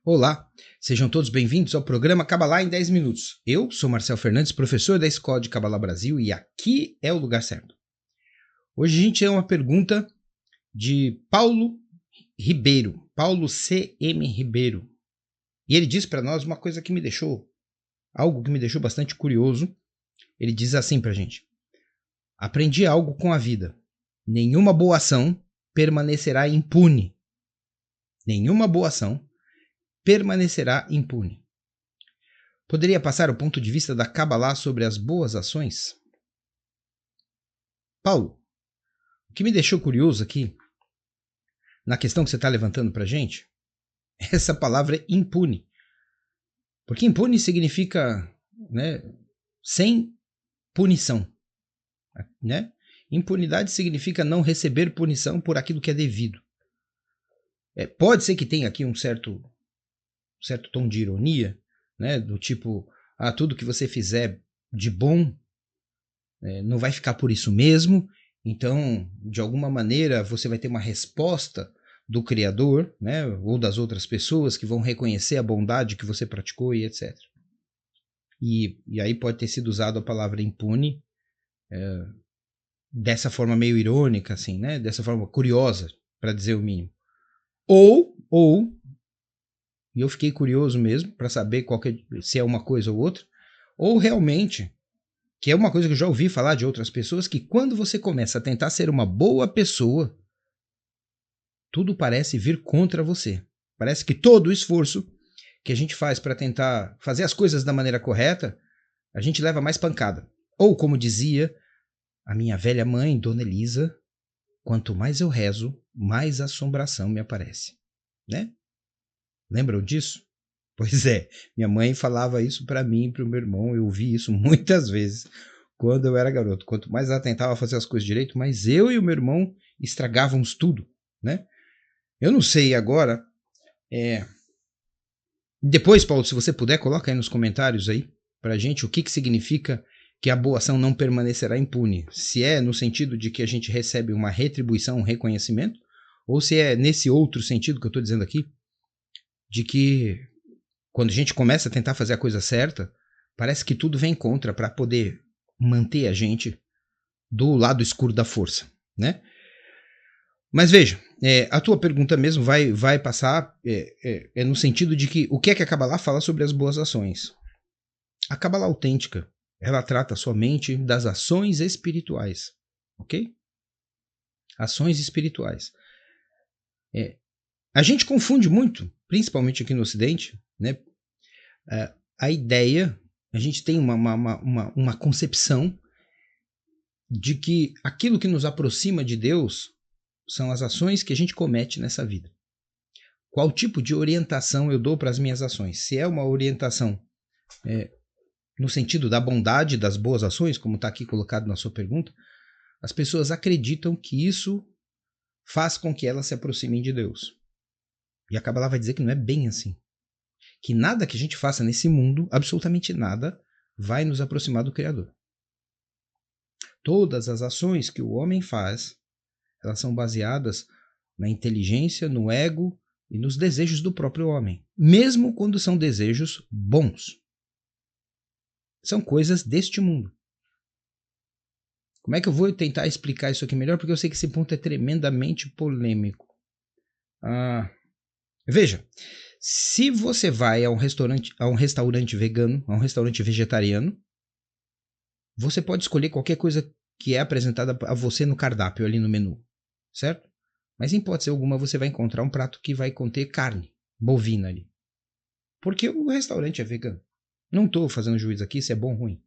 Olá, sejam todos bem-vindos ao programa Kabbalah em 10 minutos. Eu sou Marcel Fernandes, professor da Escola de Kabbalah Brasil, e aqui é o lugar certo. Hoje a gente tem uma pergunta de Paulo Ribeiro, Paulo C.M. Ribeiro. E ele diz para nós uma coisa que me deixou, algo que me deixou bastante curioso. Ele diz assim pra gente: aprendi algo com a vida. Nenhuma boa ação permanecerá impune. Nenhuma boa ação permanecerá impune. Poderia passar o ponto de vista da Kabbalah sobre as boas ações? Paulo, o que me deixou curioso aqui, na questão que você está levantando para a gente, é essa palavra impune. Porque impune significa, sem punição. Impunidade significa não receber punição por aquilo que é devido. Pode ser que tenha aqui um certo tom de ironia, do tipo, tudo que você fizer de bom não vai ficar por isso mesmo, então, de alguma maneira, você vai ter uma resposta do Criador, ou das outras pessoas que vão reconhecer a bondade que você praticou e etc. E aí pode ter sido usado a palavra impune dessa forma meio irônica, assim, dessa forma curiosa, para dizer o mínimo. Ou, e eu fiquei curioso mesmo para saber se é uma coisa ou outra, ou realmente, que é uma coisa que eu já ouvi falar de outras pessoas, que quando você começa a tentar ser uma boa pessoa, tudo parece vir contra você. Parece que todo o esforço que a gente faz para tentar fazer as coisas da maneira correta, a gente leva mais pancada. Ou, como dizia a minha velha mãe, Dona Elisa, quanto mais eu rezo, mais assombração me aparece. Lembram disso? Pois é, minha mãe falava isso para mim e para o meu irmão, eu ouvi isso muitas vezes quando eu era garoto. Quanto mais ela tentava fazer as coisas direito, mais eu e o meu irmão estragávamos tudo, Eu não sei agora, depois, Paulo, se você puder, coloca aí nos comentários aí pra gente o que significa que a boa ação não permanecerá impune. Se é no sentido de que a gente recebe uma retribuição, um reconhecimento, ou se é nesse outro sentido que eu estou dizendo aqui, de que quando a gente começa a tentar fazer a coisa certa, parece que tudo vem contra para poder manter a gente do lado escuro da força, Mas veja, a tua pergunta mesmo vai passar no sentido de que o que a Kabbalah fala sobre as boas ações? A Kabbalah autêntica, ela trata somente das ações espirituais, ok? Ações espirituais. A gente confunde muito, principalmente aqui no Ocidente, a ideia, a gente tem uma concepção de que aquilo que nos aproxima de Deus são as ações que a gente comete nessa vida. Qual tipo de orientação eu dou para as minhas ações? Se é uma orientação no sentido da bondade, das boas ações, como está aqui colocado na sua pergunta, as pessoas acreditam que isso faz com que elas se aproximem de Deus. E a Kabbalah vai dizer que não é bem assim. Que nada que a gente faça nesse mundo, absolutamente nada, vai nos aproximar do Criador. Todas as ações que o homem faz, elas são baseadas na inteligência, no ego e nos desejos do próprio homem, mesmo quando são desejos bons. São coisas deste mundo. Como é que eu vou tentar explicar isso aqui melhor? Porque eu sei que esse ponto é tremendamente polêmico. Veja, se você vai a um restaurante vegano, a um restaurante vegetariano, você pode escolher qualquer coisa que é apresentada a você no cardápio, ali no menu, certo? Mas em hipótese alguma você vai encontrar um prato que vai conter carne bovina ali. Porque o restaurante é vegano. Não estou fazendo juízo aqui se é bom ou ruim.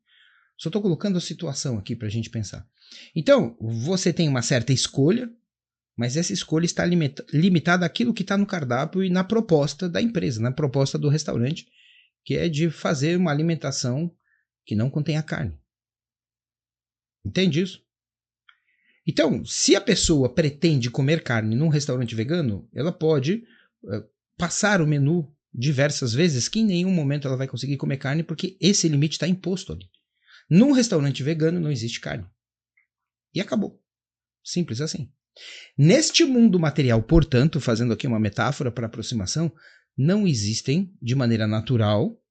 Só estou colocando a situação aqui para a gente pensar. Então, você tem uma certa escolha, mas essa escolha está limitada àquilo que está no cardápio e na proposta da empresa, na proposta do restaurante, que é de fazer uma alimentação que não contenha carne. Entende isso? Então, se a pessoa pretende comer carne num restaurante vegano, ela pode passar o menu diversas vezes, que em nenhum momento ela vai conseguir comer carne, porque esse limite está imposto ali. Num restaurante vegano não existe carne. E acabou. Simples assim. Neste mundo material, portanto, fazendo aqui uma metáfora para aproximação, não existem, de maneira natural,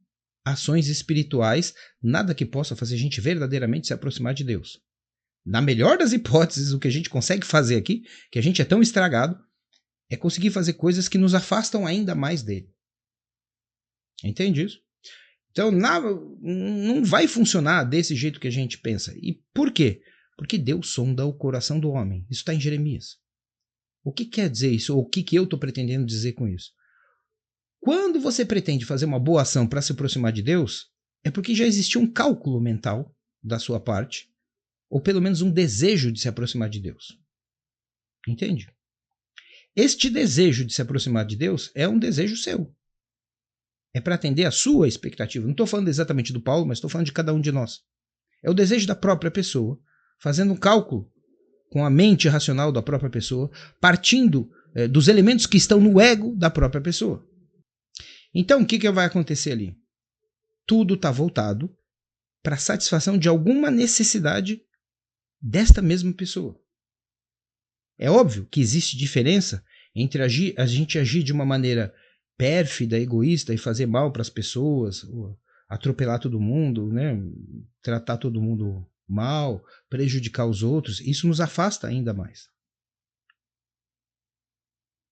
ações espirituais, nada que possa fazer a gente verdadeiramente se aproximar de Deus. Na melhor das hipóteses, o que a gente consegue fazer aqui, que a gente é tão estragado, é conseguir fazer coisas que nos afastam ainda mais dele. Entende isso? Então, não vai funcionar desse jeito que a gente pensa. E por quê? Porque Deus sonda o coração do homem. Isso está em Jeremias. O que quer dizer isso? Ou o que eu estou pretendendo dizer com isso? Quando você pretende fazer uma boa ação para se aproximar de Deus, é porque já existiu um cálculo mental da sua parte, ou pelo menos um desejo de se aproximar de Deus. Entende? Este desejo de se aproximar de Deus é um desejo seu. É para atender a sua expectativa. Não estou falando exatamente do Paulo, mas estou falando de cada um de nós. É o desejo da própria pessoa, fazendo um cálculo com a mente racional da própria pessoa, partindo dos elementos que estão no ego da própria pessoa. Então, o que vai acontecer ali? Tudo está voltado para a satisfação de alguma necessidade desta mesma pessoa. É óbvio que existe diferença entre a gente agir de uma maneira pérfida, egoísta e fazer mal para as pessoas, atropelar todo mundo, né? Tratar todo mundo mal, prejudicar os outros. Isso nos afasta ainda mais.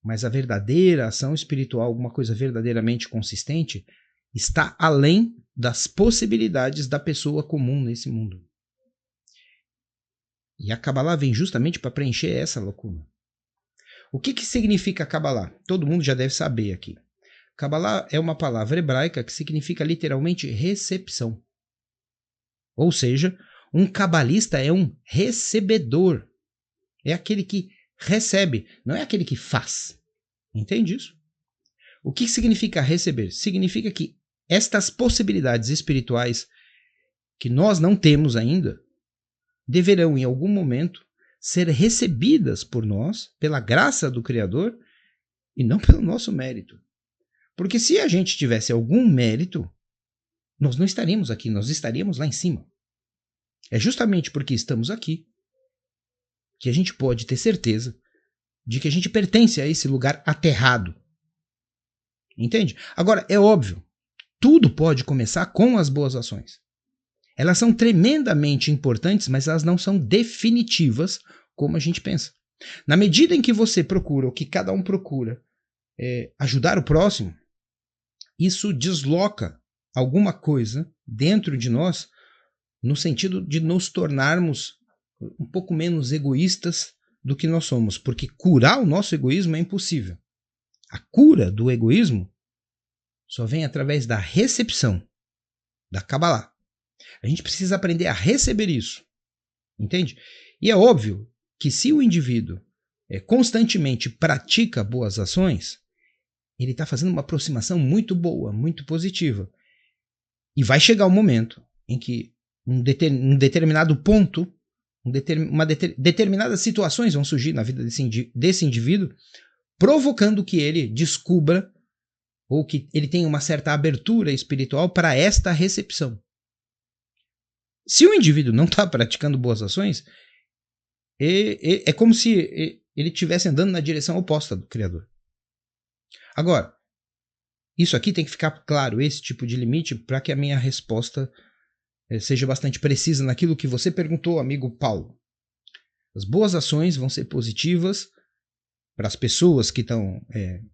Mas a verdadeira ação espiritual, alguma coisa verdadeiramente consistente, está além das possibilidades da pessoa comum nesse mundo. E a Kabbalah vem justamente para preencher essa lacuna. O que significa Kabbalah? Todo mundo já deve saber aqui. Kabbalah é uma palavra hebraica que significa literalmente recepção. Ou seja, um cabalista é um recebedor. É aquele que recebe, não é aquele que faz. Entende isso? O que significa receber? Significa que estas possibilidades espirituais que nós não temos ainda deverão, em algum momento, ser recebidas por nós, pela graça do Criador, e não pelo nosso mérito. Porque se a gente tivesse algum mérito, nós não estaríamos aqui, nós estaríamos lá em cima. É justamente porque estamos aqui que a gente pode ter certeza de que a gente pertence a esse lugar aterrado. Entende? Agora, é óbvio, tudo pode começar com as boas ações. Elas são tremendamente importantes, mas elas não são definitivas como a gente pensa. Na medida em que você procura, ou que cada um procura, ajudar o próximo, isso desloca alguma coisa dentro de nós no sentido de nos tornarmos um pouco menos egoístas do que nós somos, porque curar o nosso egoísmo é impossível. A cura do egoísmo só vem através da recepção, da Kabbalah. A gente precisa aprender a receber isso, entende? E é óbvio que se o indivíduo constantemente pratica boas ações, ele está fazendo uma aproximação muito boa, muito positiva. E vai chegar um momento em que um determinado ponto, determinadas situações vão surgir na vida desse indivíduo, provocando que ele descubra ou que ele tenha uma certa abertura espiritual para esta recepção. Se o indivíduo não está praticando boas ações, é como se ele estivesse andando na direção oposta do Criador. Agora, isso aqui tem que ficar claro, esse tipo de limite, para que a minha resposta seja bastante precisa naquilo que você perguntou, amigo Paulo. As boas ações vão ser positivas para as pessoas que estão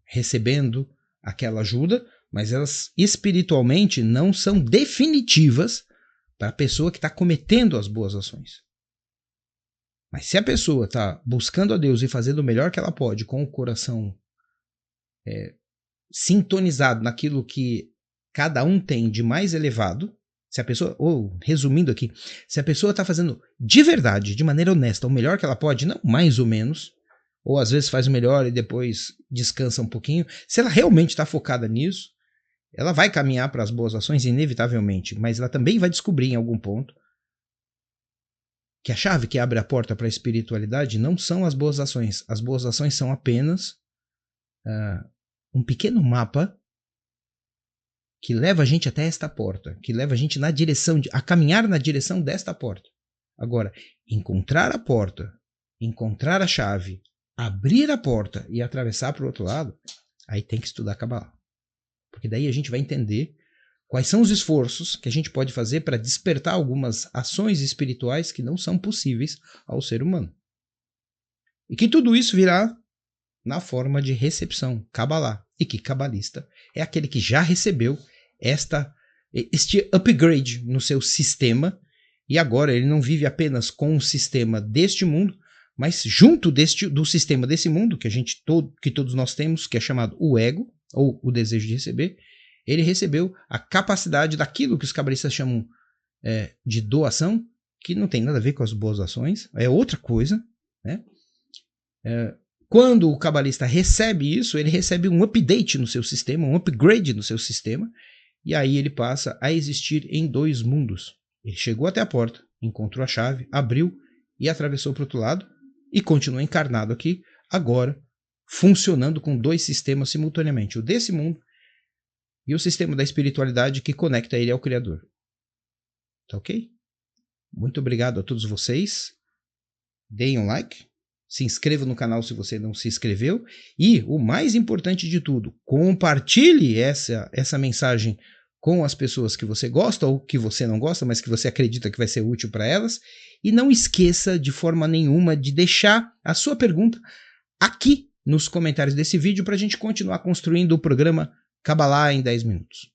recebendo aquela ajuda, mas elas espiritualmente não são definitivas para a pessoa que está cometendo as boas ações. Mas se a pessoa está buscando a Deus e fazendo o melhor que ela pode, com o coração sintonizado naquilo que cada um tem de mais elevado, se a pessoa, ou resumindo aqui, se a pessoa está fazendo de verdade, de maneira honesta, o melhor que ela pode, não mais ou menos, ou às vezes faz o melhor e depois descansa um pouquinho, se ela realmente está focada nisso, ela vai caminhar para as boas ações inevitavelmente, mas ela também vai descobrir em algum ponto que a chave que abre a porta para a espiritualidade não são as boas ações. As boas ações são apenas um pequeno mapa que leva a gente até esta porta, que leva a gente a caminhar na direção desta porta. Agora, encontrar a porta, encontrar a chave, abrir a porta e atravessar para o outro lado, aí tem que estudar Kabbalah. Porque daí a gente vai entender quais são os esforços que a gente pode fazer para despertar algumas ações espirituais que não são possíveis ao ser humano. E que tudo isso virá na forma de recepção, Kabbalah. E que cabalista é aquele que já recebeu este upgrade no seu sistema, e agora ele não vive apenas com o sistema deste mundo, mas junto do sistema desse mundo, que todos nós temos, que é chamado o ego, ou o desejo de receber, ele recebeu a capacidade daquilo que os cabalistas chamam de doação, que não tem nada a ver com as boas ações, é outra coisa, né? Quando o cabalista recebe isso, ele recebe um update no seu sistema, um upgrade no seu sistema, e aí ele passa a existir em 2 mundos. Ele chegou até a porta, encontrou a chave, abriu e atravessou para o outro lado, e continua encarnado aqui, agora funcionando com 2 sistemas simultaneamente, o desse mundo e o sistema da espiritualidade que conecta ele ao Criador. Tá ok? Muito obrigado a todos vocês. Deem um like. Se inscreva no canal se você não se inscreveu. E, o mais importante de tudo, compartilhe essa mensagem com as pessoas que você gosta ou que você não gosta, mas que você acredita que vai ser útil para elas. E não esqueça de forma nenhuma de deixar a sua pergunta aqui nos comentários desse vídeo para a gente continuar construindo o programa Kabbalah em 10 minutos.